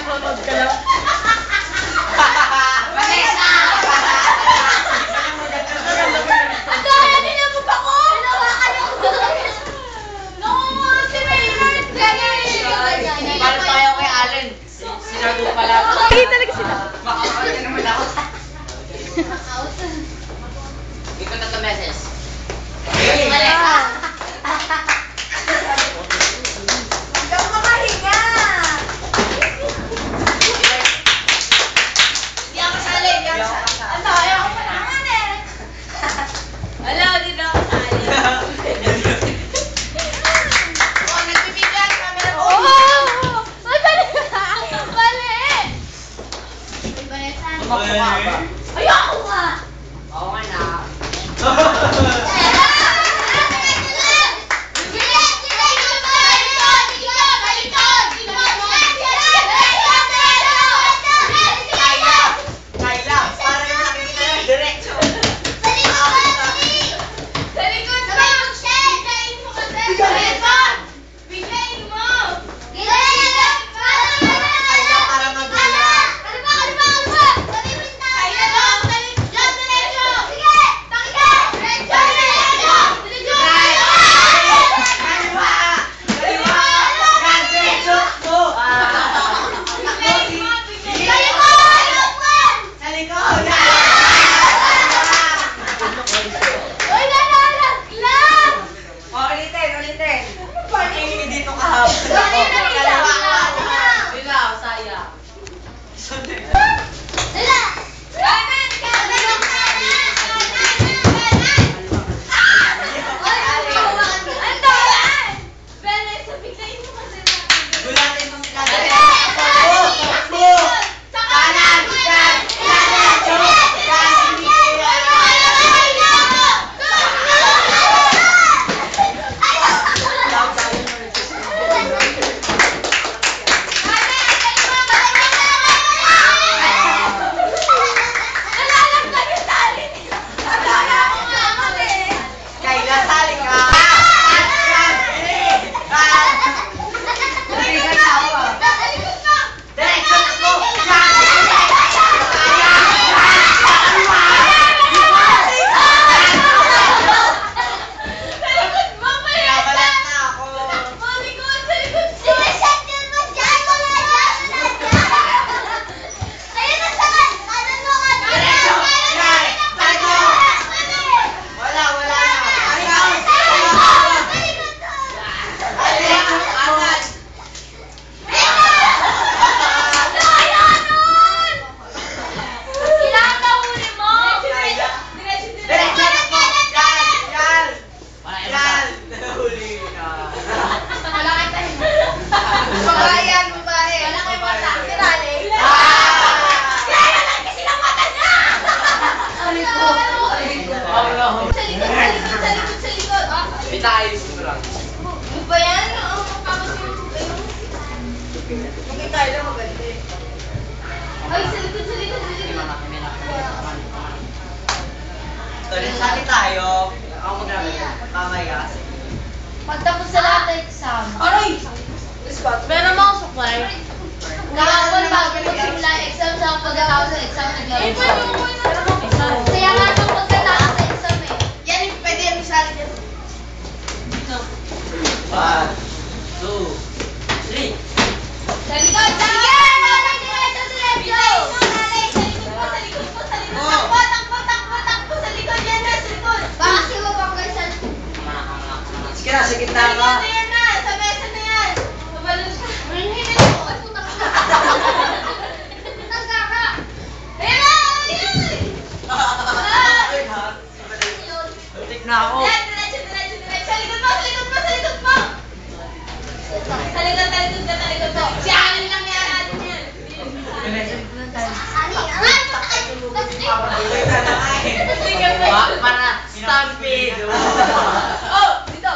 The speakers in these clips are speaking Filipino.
Nanonood ka lang. Vanessa! Ang kaya nilabog ako! Hinawakan ako! Si Raymond! Ganyan! Paano tayo kay Allen? Sinago pala. Hindi talaga sila. Makakawal ka naman ako. Ikot na to beses. Vanessa! Huwag kang makahinga! Hindi ako sali, hindi ako sali. Ano, ayaw ko pa naman eh. Wala, hindi na ako sali. Oh, nagbibigyan kami na po. Oo! Mali! Mali! Vanessa. Tumakbo ka ba? Ayoko nga! Oo nga na. Itayos mo lang. Ano ba yan? Ang magpapasimot kayo. Makita lang maganda eh. Ay, sa likod, sa likod, sa likod. Sali tayo. Ako mag-gamit. Mamaya. Pagtapos sa lahat ng exam. Aray! Meron mo akong supply. Kahapon bago magsimula ang exam sa pagkatapos ng exam naglaro. Kaya nga nung pagkatapos ng exam eh. Yan, pwede yan isali dyan. 1, 2, 3. Sa likod! Sige! Nanay, diretso, diretso! Nanay, sa likod po, sa likod po, sa likod. Takbo, takbo, takbo, takbo, sa likod yan na, sa likod. Baka siwa pa kayo sa... Sige na, sa gitna Sa ka. likod na yan na, sa mesa na yan. Mabalon siya. Hindi na po, ay puta ka. Puta ka. Ayun na, Tik na ako. Diretso, diretso, diretso. Sa likod mo, sa likod mo, sa likod mo. Talikod, talikod ka, talikod mo. Si Alin lang yan natin yan. Para stampede. Oh, dito.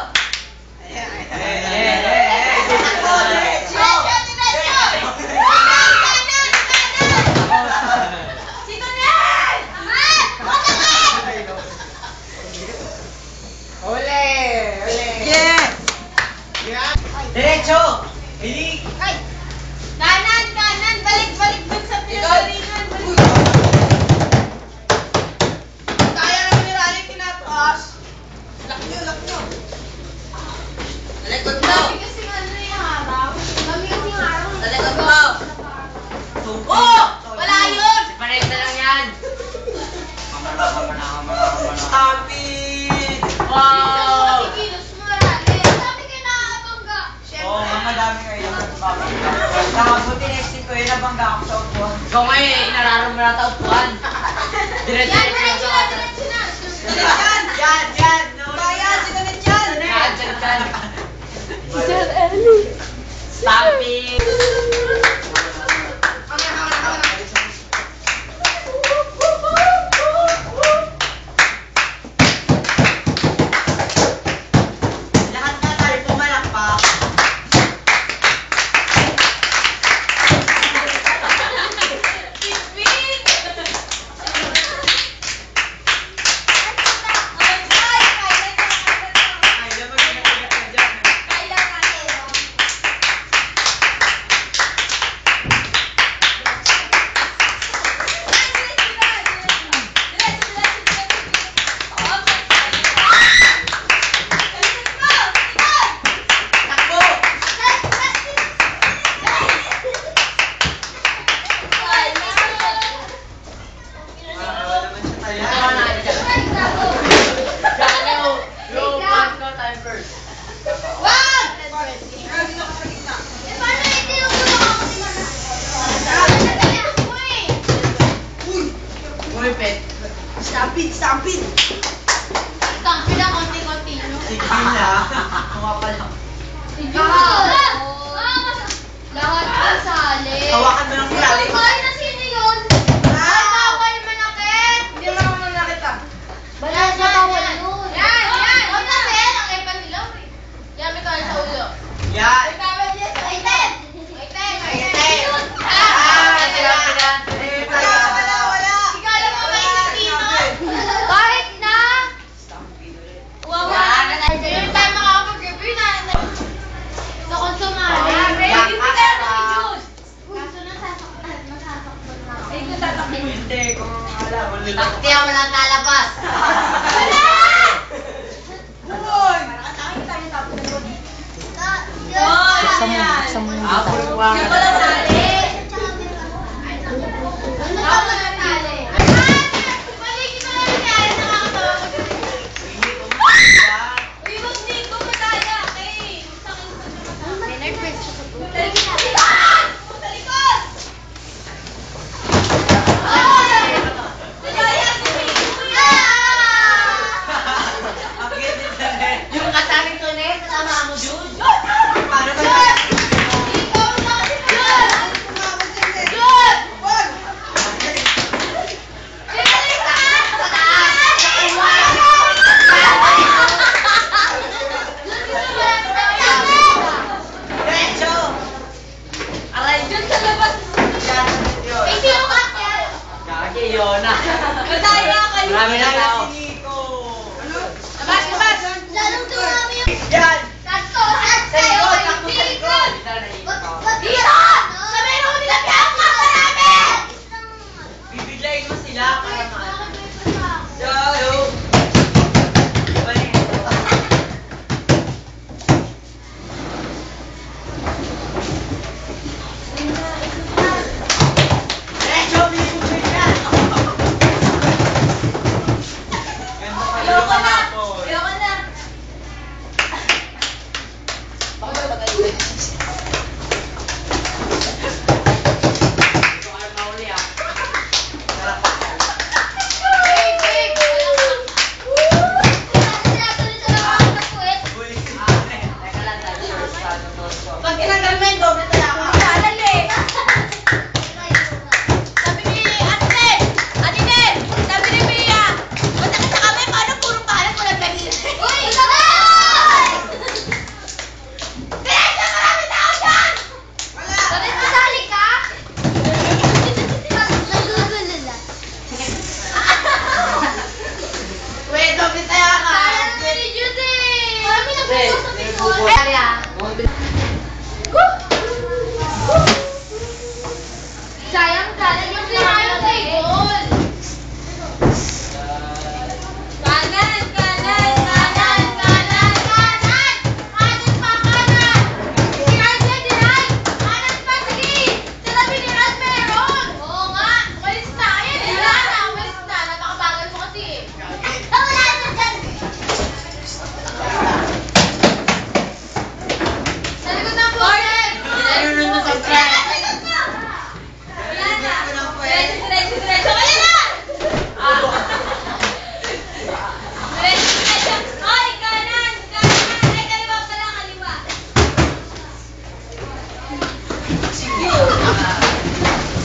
Sino yan? Ole! Ole! Yeah! Diretso! Bilik! Ay! Kanan, kanan, Nakabuti next week ko yun, nabangga ako sa upuan. Ikaw ngayon, inararo mo na ito upuan. Diretso na sa Yan! Bayan, sinunod yan! Dyan. Teacher Ellie. Stamping. Lahat na tayo pumalakpak. Ay, dapat magkakagat ka dyan. Takbo! Wala naman siya tayo. Yung one ko time first. Uy, pet. Stampede! Sige na. Mga pala. Lahat kasali. Hawakan mo ng tali. Ay, na sino yun? Ay, bawal manakit. Hindi mo naman nakita. Yan, bawal yun. Yan. Huwag kasi, ang epan nila. Yan, may kaya sa ulo. Yan! Waitin. Ikaw lang ang mainit dito. Kahit na, wawa na tayo. Hindi tayo makakapag-review na. Sa konsumari. Kaso nasasaktan na ako. Hindi, kung alam, malulok. Kaya walang lalabas. Hoy! Buksan mo yung Ako gitara. yung mga Yung kasaming to na kasama mo, Jude. Paano ba? Diretso! Aray, dyan sa labas. Yan, yun. Kaki, yun na. Marami na tao. Si Nico. Lalong dumami yung Yan! kaso at Sa sa'yo likod, ay takbo sa likod. Dito! Sabihin mo nila piyama ka namin! Bibiglayin mo sila para Yo! Balik. Diretso, bibiglayin yan! Ganda pala yung kahapon.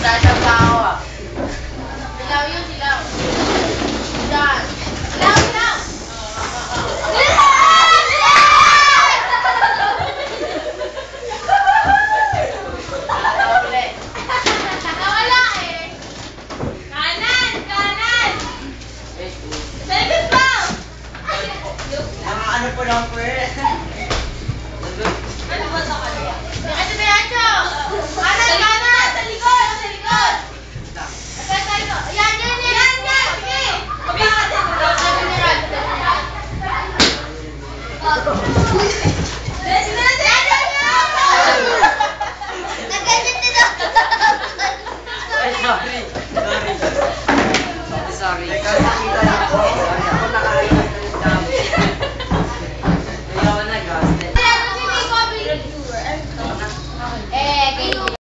Sasab pa ako ah. Silaw yun, silaw. Yan. Silaw, silaw. Nawala eh. Kanan, kanan. Second foul. Mga ano po lang po eh. Ano ba sa kanya? Ito ba yan, Cho? Kanan, kanan. Sa likod, sa likod. Yan, yan, yan. Yan, yan. Sige. Baba ka din. Sabi ni Rod. Yan, yan, yan. Nagganyan din ako. Ay, sorry. Sorry. Sorry. Teka,